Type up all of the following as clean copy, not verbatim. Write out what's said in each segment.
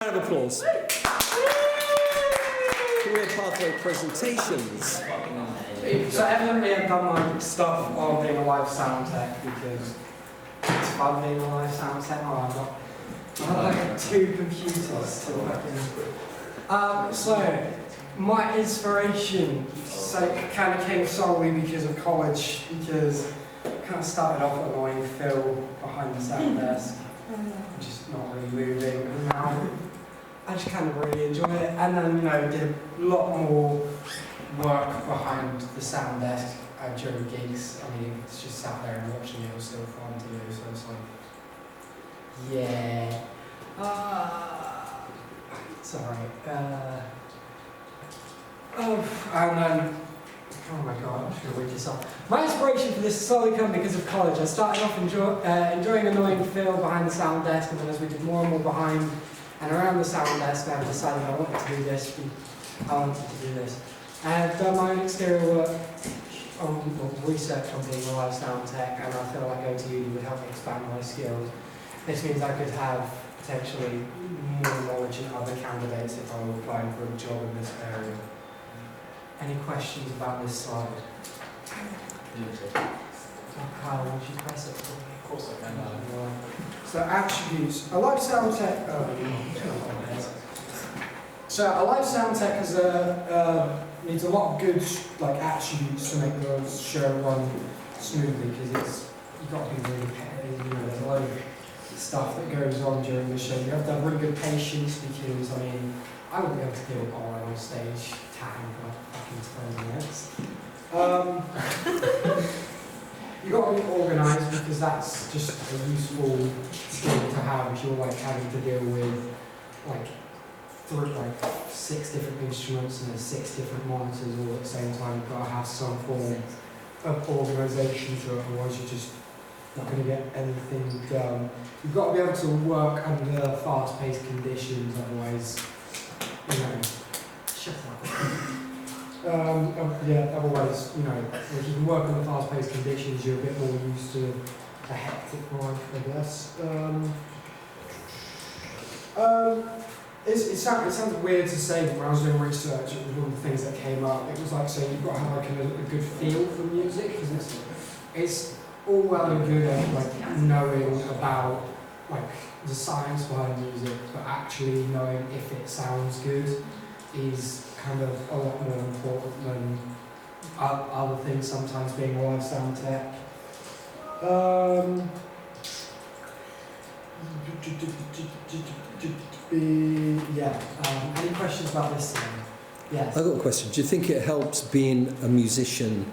Round of applause. Career pathway presentations. So evidently I've done my stuff on being a live sound tech because it's fun being a live sound tech. Oh, I've got like 2 computers to fucking... So my inspiration kind of came solely because of college, because I kind of started off annoying Phil behind the sound desk, just not really moving, and now I just kind of really enjoy it. And then, you know, did a lot more work behind the sound desk during gigs. I mean, it's just sat there and watching it was still fun to do, so it's like, yeah. Sorry. And then, oh my god, I'm just going to read this off. My inspiration for this solely come because of college. I started off enjoying annoying Phil behind the sound desk, and then as we did more and more behind and around the sound desk, I decided I wanted to do this. I've done my own exterior work on research on being a live sound tech, and I feel like going to uni would help me expand my skills. This means I could have potentially more knowledge than other candidates if I were applying for a job in this area. Any questions about this slide? Kyle, would you press it for me? Of course I can. So attributes. A live sound tech. So a live sound tech has needs a lot of good attributes to make the show run smoothly, because you've got to be really careful. You know, there's a lot of stuff that goes on during the show. You have to have really good patience, because I mean, I wouldn't be able to deal with all on stage tapping for fucking 20 minutes. You've got to be organised, because that's just a useful skill to have if you're having to deal with 6 different instruments and there's 6 different monitors all at the same time. You've got to have some form of organisation to it, otherwise you're just not going to get anything done. You've got to be able to work under fast-paced conditions, otherwise, you know, shut up. Otherwise, you know, if you can work under fast-paced conditions, you're a bit more used to a hectic life, I guess. It sounds weird to say, but when I was doing research, it was one of the things that came up. It was saying you've got to have a good feel for music, because it's all well and good knowing about the science behind music, but actually knowing if it sounds good is kind of a lot more important than other things, sometimes being a live sound tech. Any questions about this thing? Yes. I've got a question. Do you think it helps being a musician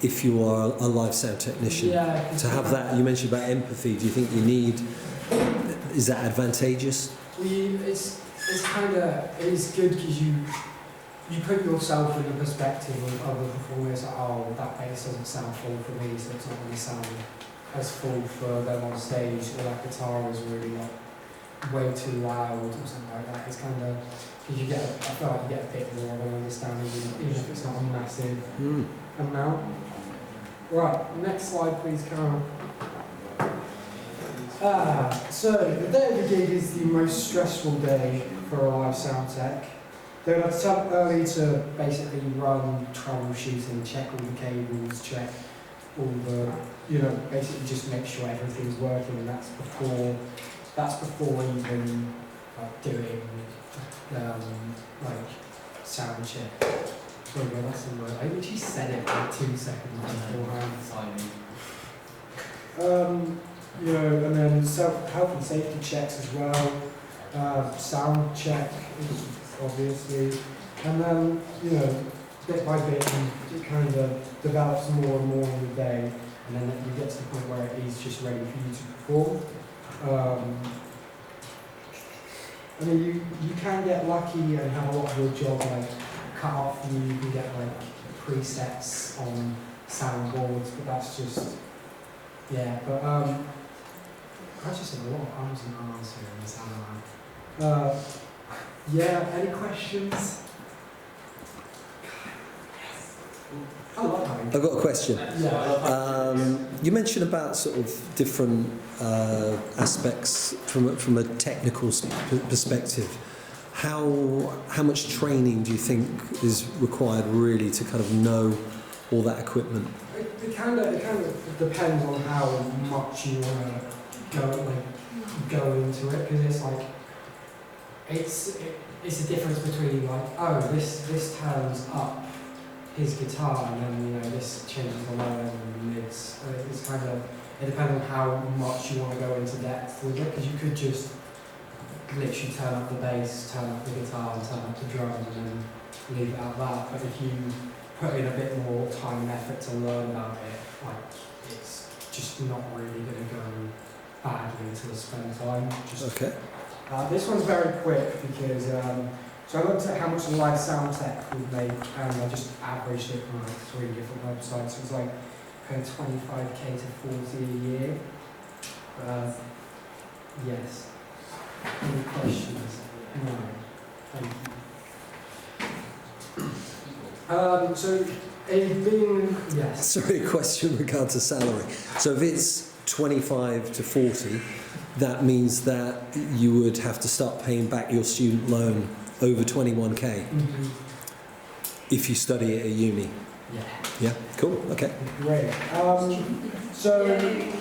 if you are a live sound technician? Yeah. To have that, you mentioned about empathy, do you think you need, is that advantageous? It's good because you put yourself in the perspective of other performers. Oh, that bass doesn't sound full for me, so it's not going to sound as full for them on stage, or that guitar is really way too loud or something like that. It's kind of, because I feel like you get a bit more of an understanding, even if it's not a massive amount. Right, next slide please, Karen. So the day of the gig is the most stressful day for a live sound tech. They'll have to start early to basically run troubleshooting, check all the cables, check all the, basically just make sure everything's working, and that's before even doing sound check. Sorry, that's the word. I literally said it 2 seconds beforehand. And then health and safety checks as well. Sound check, obviously, and then bit by bit, it kind of develops more and more in the day, and then you get to the point where it is just ready for you to perform. I mean, you can get lucky and have a lot of your job cut off for you. You can get presets on soundboards, but that's just But I just said a lot of ums and ahs here in the sound. Any questions? I love having. I've got a question. Yeah. You mentioned about sort of different aspects from a technical perspective. How much training do you think is required really to kind of know all that equipment? It kind of depends on how much you want to go into it, because it's like it's a difference between like, oh, this turns up his guitar and then this changes the low end and the mids. It's kind of, it depends on how much you want to go into depth with it, because you could just literally turn up the bass, turn up the guitar and turn up the drums and then leave it at that. But if you put in a bit more time and effort to learn about it, like, it's just not really going to go badly until you spend time. Okay. This one's very quick because so I looked at how much a live sound tech would make, and I just averaged it from like 3 different websites. It was like paying 25k to 40 a year. Yes. Any questions? No. Thank you. So it's been, yes. Sorry, a question in regard to salary. So if it's 25 to 40, that means that you would have to start paying back your student loan over 21k if you study at a uni. Yeah. Yeah, cool, okay. Great. So in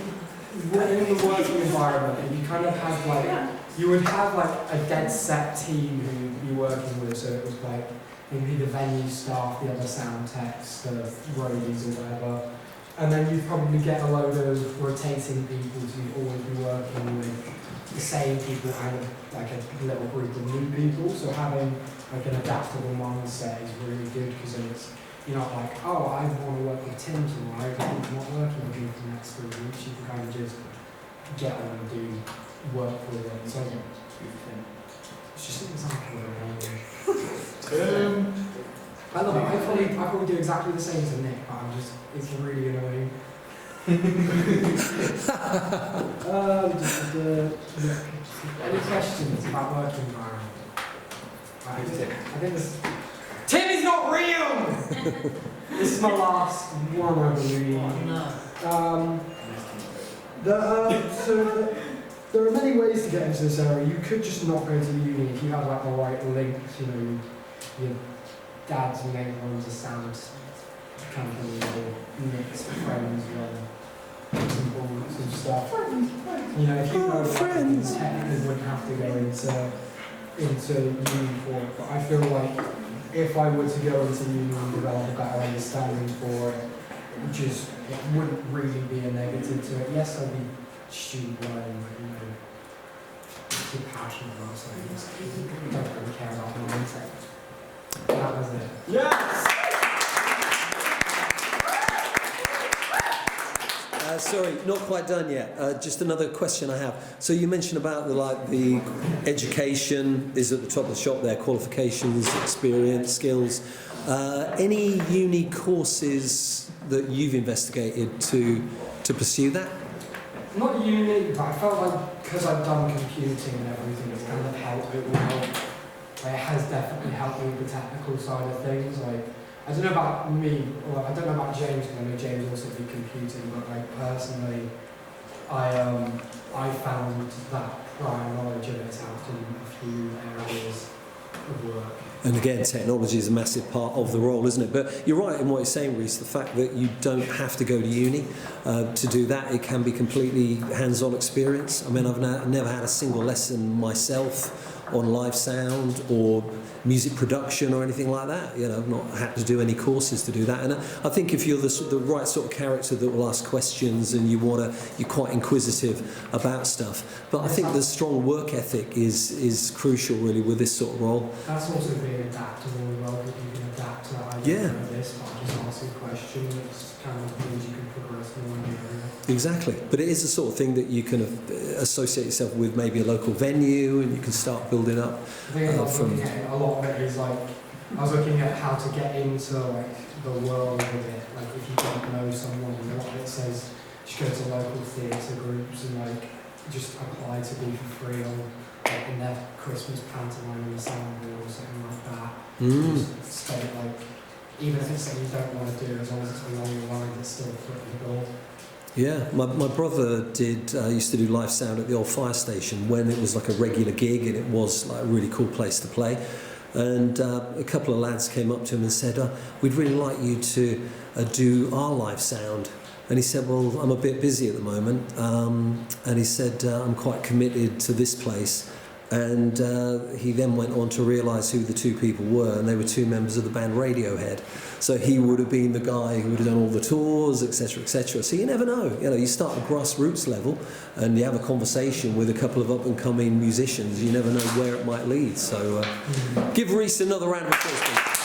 the working environment, you kind of have like, you would have like a dead set team who you're working with, so it was like maybe the venue staff, the other sound techs, the roadies or whatever. And then you'd probably get a load of rotating people to always be working with the same people and like a little group of new people. So having like an adaptable mindset is really good, because it's, you're not like, oh, I want to work with Tim tomorrow, but I'm not working with him for the next 3 weeks. You can kind of just get on and do work with it. So it's just an example of it. I love it. I probably do exactly the same to Nick, but it's really annoying. Any questions about working environment? I think this. Tim is not real! This is my last one, I believe. So there are many ways to get into this area. You could just not go to uni if you have like the right links, your dad's mate runs a sound company or Nick's friends run some boards and stuff. If you know friends, technically wouldn't have to go into uni for it. But I feel like if I were to go into uni and develop a better understanding for it, it wouldn't really be a negative to it. Yes, I'd be student learning, but if you're passionate about something, you don't really care about the mindset. That was it. Yes! Sorry, not quite done yet. Just another question I have. So you mentioned about the education is at the top of the shop there, qualifications, experience, skills. Any uni courses that you've investigated to pursue that? Not uni, but I felt like because I've done computing and everything, it's kind of helped. It will help. It has definitely helped me with the technical side of things. Like, I don't know about me, or I don't know about James, because I know James also did computing, but like personally, I found that prior knowledge of it helped in a few areas of work. And again, technology is a massive part of the role, isn't it? But you're right in what you're saying, Reece, the fact that you don't have to go to uni to do that. It can be completely hands-on experience. I mean, I've never had a single lesson myself on live sound or music production or anything like that. I've not had to do any courses to do that. And I think if you're the right sort of character that will ask questions and you're quite inquisitive about stuff. But I think the strong work ethic is crucial really with this sort of role. That's also being adaptable as well, because you can adapt to I don't know this, but I just ask a question. It's kind of things you can progress more in the area. Exactly, but it is the sort of thing that you can associate yourself with maybe a local venue, and you can start building up. I was looking at a lot of it is like, I was looking at how to get into like the world with it. Like if you don't know someone, a lot of it says just go to local theatre groups and like just apply to be for free on like in their Christmas pantomime in the sound hall or something like that. Just state like even if it's something you don't want to do, as long as it's along the line, it's still footing the gold. Yeah, my brother used to do live sound at the old fire station when it was like a regular gig, and it was like a really cool place to play. And a couple of lads came up to him and said, we'd really like you to do our live sound. And he said, well, I'm a bit busy at the moment. And he said, I'm quite committed to this place. And he then went on to realise who the two people were, and they were two members of the band Radiohead. So he would have been the guy who would have done all the tours, etc., etc. So you never know. You know, you start at grassroots level, and you have a conversation with a couple of up-and-coming musicians. You never know where it might lead. So give Reese another round of applause, please.